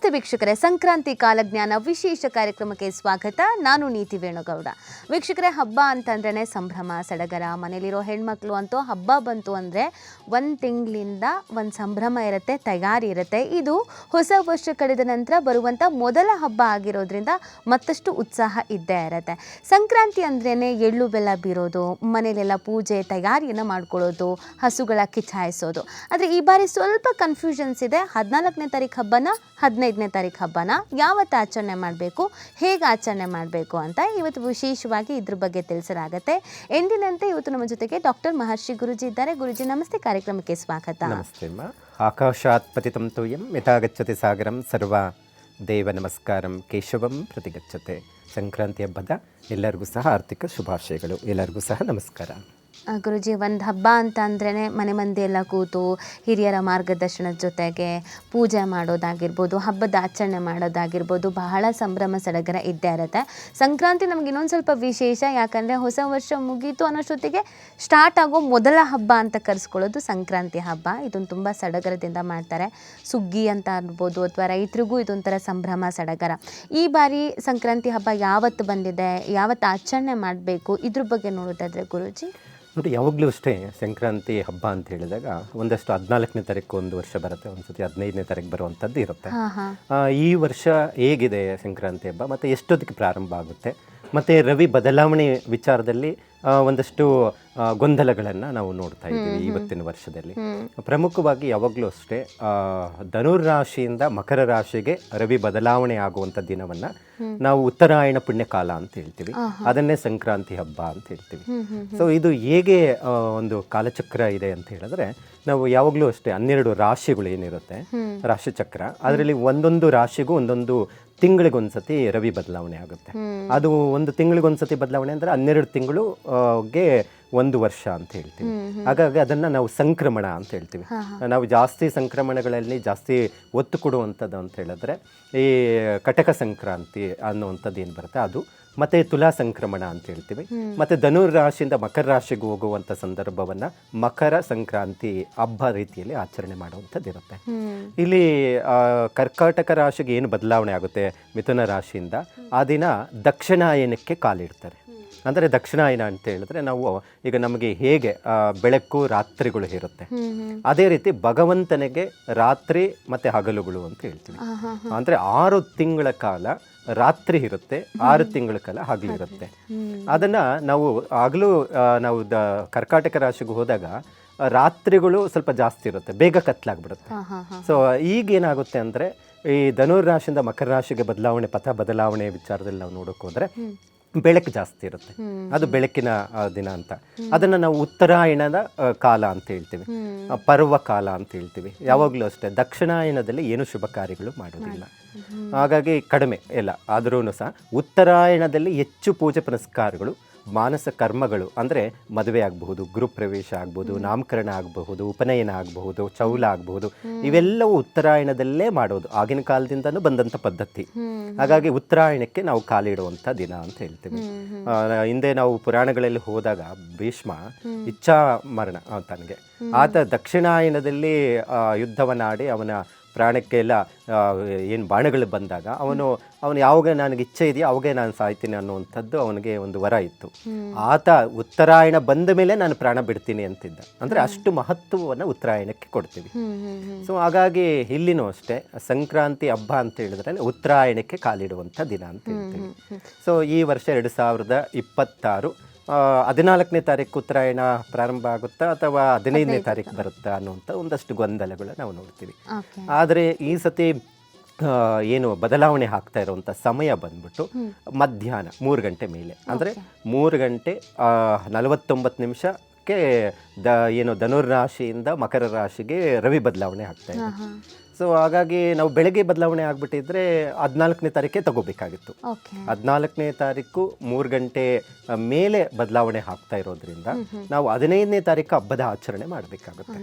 ನಮಸ್ತೆ ವೀಕ್ಷಕರೇ, ಸಂಕ್ರಾಂತಿ ಕಾಲಜ್ಞಾನ ವಿಶೇಷ ಕಾರ್ಯಕ್ರಮಕ್ಕೆ ಸ್ವಾಗತ. ನಾನು ನೀತಿ ವೇಣುಗೌಡ. ವೀಕ್ಷಕರೇ, ಹಬ್ಬ ಅಂತಂದ್ರೇ ಸಂಭ್ರಮ ಸಡಗರ. ಮನೇಲಿರೋ ಹೆಣ್ಮಕ್ಳು ಅಂತೂ ಹಬ್ಬ ಬಂತು ಅಂದರೆ ಒಂದು ತಿಂಗಳಿಂದ ಒಂದು ಸಂಭ್ರಮ ಇರುತ್ತೆ, ತಯಾರಿ ಇರುತ್ತೆ. ಇದು ಹೊಸ ವರ್ಷ ಕಳೆದ ನಂತರ ಬರುವಂಥ ಮೊದಲ ಹಬ್ಬ ಆಗಿರೋದ್ರಿಂದ ಮತ್ತಷ್ಟು ಉತ್ಸಾಹ ಇದ್ದೇ ಇರುತ್ತೆ. ಸಂಕ್ರಾಂತಿ ಅಂದ್ರೇ ಎಳ್ಳು ಬೆಲ್ಲ ಬೀರೋದು, ಮನೇಲೆಲ್ಲ ಪೂಜೆ ತಯಾರಿಯನ್ನು ಮಾಡ್ಕೊಳ್ಳೋದು, ಹಸುಗಳ ಕಿಚಾಯಿಸೋದು. ಆದರೆ ಈ ಬಾರಿ ಸ್ವಲ್ಪ ಕನ್ಫ್ಯೂಷನ್ಸ್ ಇದೆ. 14ನೇ ತಾರೀಕು ಹಬ್ಬನ 15ನೇ ತಾರೀಕು ಹಬ್ಬನ ಯಾವತ್ತು ಆಚರಣೆ ಮಾಡಬೇಕು, ಹೇಗೆ ಆಚರಣೆ ಮಾಡಬೇಕು ಅಂತ ಇವತ್ತು ವಿಶೇಷವಾಗಿ ಇದ್ರ ಬಗ್ಗೆ ತಿಳಿಸಲಾಗುತ್ತೆ. ಎಂದಿನಂತೆ ಇವತ್ತು ನಮ್ಮ ಜೊತೆಗೆ ಡಾಕ್ಟರ್ ಮಹರ್ಷಿ ಗುರುಜಿ ಇದ್ದಾರೆ. ಗುರುಜಿ ನಮಸ್ತೆ, ಕಾರ್ಯಕ್ರಮಕ್ಕೆ ಸ್ವಾಗತ. ನಮಸ್ತೆ ಅಮ್ಮ. ಆಕಾಶಾತ್ ಪತಿತಂ ತೋಯಂ ಯಥಾಗಚ್ಚತೆ ಸಾಗರಂ ಸರ್ವ ದೇವ ನಮಸ್ಕಾರಂ ಕೇಶವಂ ಪ್ರತಿಗಚ್ಚತೆ. ಸಂಕ್ರಾಂತಿ ಹಬ್ಬದ ಎಲ್ಲರಿಗೂ ಸಹ ಆರ್ಥಿಕ ಶುಭಾಶಯಗಳು. ಎಲ್ಲರಿಗೂ ಸಹ ನಮಸ್ಕಾರ. ಗುರುಜಿ, ಒಂದು ಹಬ್ಬ ಅಂತ ಅಂದ್ರೇ ಮನೆ ಮಂದಿ ಎಲ್ಲ ಕೂತು ಹಿರಿಯರ ಮಾರ್ಗದರ್ಶನದ ಜೊತೆಗೆ ಪೂಜೆ ಮಾಡೋದಾಗಿರ್ಬೋದು, ಹಬ್ಬದ ಆಚರಣೆ ಮಾಡೋದಾಗಿರ್ಬೋದು, ಬಹಳ ಸಂಭ್ರಮ ಸಡಗರ ಇದ್ದೇ ಇರುತ್ತೆ. ಸಂಕ್ರಾಂತಿ ನಮ್ಗೆ ಇನ್ನೊಂದು ಸ್ವಲ್ಪ ವಿಶೇಷ, ಯಾಕಂದರೆ ಹೊಸ ವರ್ಷ ಮುಗೀತು ಅನ್ನೋಷ್ಟೊತ್ತಿಗೆ ಸ್ಟಾರ್ಟ್ ಆಗೋ ಮೊದಲ ಹಬ್ಬ ಅಂತ ಕರೆಸ್ಕೊಳ್ಳೋದು ಸಂಕ್ರಾಂತಿ ಹಬ್ಬ. ಇದನ್ನು ತುಂಬ ಸಡಗರದಿಂದ ಮಾಡ್ತಾರೆ. ಸುಗ್ಗಿ ಅಂತ ಅನ್ಬೋದು, ಅಥವಾ ರೈತರಿಗೂ ಇದೊಂಥರ ಸಂಭ್ರಮ ಸಡಗರ. ಈ ಬಾರಿ ಸಂಕ್ರಾಂತಿ ಹಬ್ಬ ಯಾವತ್ತು ಬಂದಿದೆ, ಯಾವತ್ತು ಆಚರಣೆ ಮಾಡಬೇಕು, ಇದ್ರ ಬಗ್ಗೆ ನೋಡೋದಾದರೆ ಗುರುಜಿ? ನೋಡಿ, ಯಾವಾಗಲೂ ಅಷ್ಟೇ ಸಂಕ್ರಾಂತಿ ಹಬ್ಬ ಅಂತ ಹೇಳಿದಾಗ ಒಂದಷ್ಟು 14ನೇ ತಾರೀಕು ಒಂದು ವರ್ಷ ಬರುತ್ತೆ, ಒಂದ್ಸತಿ 15ನೇ ತಾರೀಕು ಬರುವಂಥದ್ದು ಇರುತ್ತೆ. ಈ ವರ್ಷ ಹೇಗಿದೆ ಸಂಕ್ರಾಂತಿ ಹಬ್ಬ ಮತ್ತು ಎಷ್ಟೊತ್ತಿಗೆ ಪ್ರಾರಂಭ ಆಗುತ್ತೆ, ಮತ್ತು ರವಿ ಬದಲಾವಣೆ ವಿಚಾರದಲ್ಲಿ ಒಂದಷ್ಟು ಗೊಂದಲಗಳನ್ನು ನಾವು ನೋಡ್ತಾ ಇದ್ದೀವಿ ಇವತ್ತಿನ ವರ್ಷದಲ್ಲಿ. ಪ್ರಮುಖವಾಗಿ ಯಾವಾಗಲೂ ಅಷ್ಟೇ ಧನುರ್ ರಾಶಿಯಿಂದ ಮಕರ ರಾಶಿಗೆ ರವಿ ಬದಲಾವಣೆ ಆಗುವಂಥ ದಿನವನ್ನು ನಾವು ಉತ್ತರಾಯಣ ಪುಣ್ಯಕಾಲ ಅಂತ ಹೇಳ್ತೀವಿ. ಅದನ್ನೇ ಸಂಕ್ರಾಂತಿ ಹಬ್ಬ ಅಂತ ಹೇಳ್ತೀವಿ. ಸೊ ಇದು ಹೇಗೆ ಒಂದು ಕಾಲಚಕ್ರ ಇದೆ ಅಂತ ಹೇಳಿದ್ರೆ, ನಾವು ಯಾವಾಗಲೂ ಅಷ್ಟೇ 12 ರಾಶಿಗಳು ಏನಿರುತ್ತೆ ರಾಶಿಚಕ್ರ, ಅದರಲ್ಲಿ ಒಂದೊಂದು ರಾಶಿಗೂ ಒಂದೊಂದು ತಿಂಗಳಿಗೊಂದ್ಸತಿ ರವಿ ಬದಲಾವಣೆ ಆಗುತ್ತೆ. ಅದು ಒಂದು ತಿಂಗಳಿಗೊಂದ್ಸತಿ ಬದಲಾವಣೆ ಅಂದರೆ 12 ತಿಂಗಳಿಗೆ ಒಂದು ವರ್ಷ ಅಂತ ಹೇಳ್ತೀವಿ. ಹಾಗಾಗಿ ಅದನ್ನು ನಾವು ಸಂಕ್ರಮಣ ಅಂತ ಹೇಳ್ತೀವಿ. ನಾವು ಜಾಸ್ತಿ ಸಂಕ್ರಮಣಗಳಲ್ಲಿ ಜಾಸ್ತಿ ಒತ್ತು ಕೊಡುವಂಥದ್ದು ಅಂತ ಹೇಳಿದ್ರೆ ಈ ಕಟಕ ಸಂಕ್ರಾಂತಿ ಅನ್ನುವಂಥದ್ದು ಏನು ಬರುತ್ತೆ ಅದು, ಮತ್ತು ತುಲಾ ಸಂಕ್ರಮಣ ಅಂತ ಹೇಳ್ತೀವಿ. ಮತ್ತು ಧನುರ್ ರಾಶಿಯಿಂದ ಮಕರ ರಾಶಿಗೆ ಹೋಗುವಂಥ ಸಂದರ್ಭವನ್ನು ಮಕರ ಸಂಕ್ರಾಂತಿ ಹಬ್ಬ ರೀತಿಯಲ್ಲಿ ಆಚರಣೆ ಮಾಡುವಂಥದ್ದು ಇರುತ್ತೆ. ಇಲ್ಲಿ ಕರ್ಕಾಟಕ ರಾಶಿಗೆ ಏನು ಬದಲಾವಣೆ ಆಗುತ್ತೆ ಮಿಥುನ ರಾಶಿಯಿಂದ, ಆ ದಿನ ದಕ್ಷಿಣಾಯನಕ್ಕೆ ಕಾಲಿಡ್ತಾರೆ. ಅಂದರೆ ದಕ್ಷಿಣಾಯನ ಅಂತ ಹೇಳಿದ್ರೆ ನಾವು ಈಗ ನಮಗೆ ಹೇಗೆ ಬೆಳಕು ರಾತ್ರಿಗಳು ಇರುತ್ತೆ, ಅದೇ ರೀತಿ ಭಗವಂತನಿಗೆ ರಾತ್ರಿ ಮತ್ತು ಹಗಲುಗಳು ಅಂತ ಹೇಳ್ತೀವಿ. ಅಂದರೆ 6 ತಿಂಗಳ ಕಾಲ ರಾತ್ರಿ ಇರುತ್ತೆ, 6 ತಿಂಗಳ ಕಾಲ ಹಗಲಿರುತ್ತೆ. ಅದನ್ನು ನಾವು ಹಗಲು ನಾವು ಕರ್ಕಾಟಕ ರಾಶಿಗೆ ಹೋದಾಗ ರಾತ್ರಿಗಳು ಸ್ವಲ್ಪ ಜಾಸ್ತಿ ಇರುತ್ತೆ, ಬೇಗ ಕತ್ಲಾಗ್ಬಿಡುತ್ತೆ. ಸೊ ಈಗೇನಾಗುತ್ತೆ ಅಂದರೆ ಈ ಧನುರ್ ರಾಶಿಯಿಂದ ಮಕರ ರಾಶಿಗೆ ಬದಲಾವಣೆ, ಪಥ ಬದಲಾವಣೆ ವಿಚಾರದಲ್ಲಿ ನಾವು ನೋಡೋಕೆ ಹೋದರೆ ಬೆಳಕು ಜಾಸ್ತಿ ಇರುತ್ತೆ, ಅದು ಬೆಳಕಿನ ದಿನ ಅಂತ. ಅದನ್ನು ನಾವು ಉತ್ತರಾಯಣದ ಕಾಲ ಅಂತ ಹೇಳ್ತೀವಿ, ಪರ್ವ ಕಾಲ ಅಂತ ಹೇಳ್ತೀವಿ. ಯಾವಾಗಲೂ ಅಷ್ಟೇ ದಕ್ಷಿಣಾಯನದಲ್ಲಿ ಏನು ಶುಭ ಕಾರ್ಯಗಳು ಮಾಡೋದಿಲ್ಲ, ಹಾಗಾಗಿ ಕಡಿಮೆ ಎಲ್ಲ. ಆದ್ರೂ ಸಹ ಉತ್ತರಾಯಣದಲ್ಲಿ ಹೆಚ್ಚು ಪೂಜೆ ಪುನಸ್ಕಾರಗಳು, ಮಾನಸ ಕರ್ಮಗಳು, ಅಂದರೆ ಮದುವೆ ಆಗಬಹುದು, ಗೃಹಪ್ರವೇಶ ಆಗ್ಬೋದು, ನಾಮಕರಣ ಆಗಬಹುದು, ಉಪನಯನ ಆಗಬಹುದು, ಚೌಲ ಆಗಬಹುದು, ಇವೆಲ್ಲವೂ ಉತ್ತರಾಯಣದಲ್ಲೇ ಮಾಡೋದು, ಆಗಿನ ಕಾಲದಿಂದನೂ ಬಂದಂಥ ಪದ್ಧತಿ. ಹಾಗಾಗಿ ಉತ್ತರಾಯಣಕ್ಕೆ ನಾವು ಕಾಲಿಡುವಂಥ ದಿನ ಅಂತ ಹೇಳ್ತೀವಿ. ಹಿಂದೆ ನಾವು ಪುರಾಣಗಳಲ್ಲಿ ಹೋದಾಗ ಭೀಷ್ಮ ಇಚ್ಛಾ ಮರಣ ತನಗೆ, ಆತ ದಕ್ಷಿಣಾಯನದಲ್ಲಿ ಯುದ್ಧವನ್ನಾಡಿ ಅವನ ಪ್ರಾಣಕ್ಕೆಲ್ಲ ಏನು ಬಾಣಗಳು ಬಂದಾಗ ಅವನು ಯಾವಾಗ ನನಗೆ ಇಚ್ಛೆ ಇದೆಯೋ ಅವಾಗೇ ನಾನು ಸಾಯ್ತೀನಿ ಅನ್ನುವಂಥದ್ದು ಅವನಿಗೆ ಒಂದು ವರ ಇತ್ತು. ಆತ ಉತ್ತರಾಯಣ ಬಂದ ಮೇಲೆ ನಾನು ಪ್ರಾಣ ಬಿಡ್ತೀನಿ ಅಂತಿದ್ದ. ಅಂದರೆ ಅಷ್ಟು ಮಹತ್ವವನ್ನು ಉತ್ತರಾಯಣಕ್ಕೆ ಕೊಡ್ತೀವಿ. ಸೊ ಹಾಗಾಗಿ ಇಲ್ಲಿನೂ ಅಷ್ಟೇ ಸಂಕ್ರಾಂತಿ ಹಬ್ಬ ಅಂತ ಹೇಳಿದ್ರೆ ಉತ್ತರಾಯಣಕ್ಕೆ ಕಾಲಿಡುವಂಥ ದಿನ ಅಂತ ಹೇಳ್ತೀವಿ. ಸೊ ಈ ವರ್ಷ 2026 14ನೇ ತಾರೀಕು ಉತ್ತರಾಯಣ ಪ್ರಾರಂಭ ಆಗುತ್ತಾ ಅಥವಾ 15ನೇ ತಾರೀಕು ಬರುತ್ತಾ ಅನ್ನುವಂಥ ಒಂದಷ್ಟು ಗೊಂದಲಗಳು ನಾವು ನೋಡ್ತೀವಿ. ಆದರೆ ಈ ಸತಿ ಏನು ಬದಲಾವಣೆ ಆಗ್ತಾ ಇರುವಂಥ ಸಮಯ ಬಂದ್ಬಿಟ್ಟು ಮಧ್ಯಾಹ್ನ 3 ಗಂಟೆ ಮೇಲೆ, ಅಂದರೆ 3 ಗಂಟೆ 49 ನಿಮಿಷಕ್ಕೆ ಏನು ಧನುರ್ ರಾಶಿಯಿಂದ ಮಕರ ರಾಶಿಗೆ ರವಿ ಬದಲಾವಣೆ ಆಗ್ತಾ ಇದೆ. ಸೊ ಹಾಗಾಗಿ ನಾವು ಬೆಳಗ್ಗೆ ಬದಲಾವಣೆ ಆಗಿಬಿಟ್ಟಿದ್ರೆ 14ನೇ ತಾರೀಕೆ ತಗೋಬೇಕಾಗಿತ್ತು. 14ನೇ ತಾರೀಕು 3 ಗಂಟೆ ಮೇಲೆ ಬದಲಾವಣೆ ಆಗ್ತಾ ಇರೋದ್ರಿಂದ ನಾವು 15ನೇ ತಾರೀಕು ಹಬ್ಬದ ಆಚರಣೆ ಮಾಡಬೇಕಾಗುತ್ತೆ.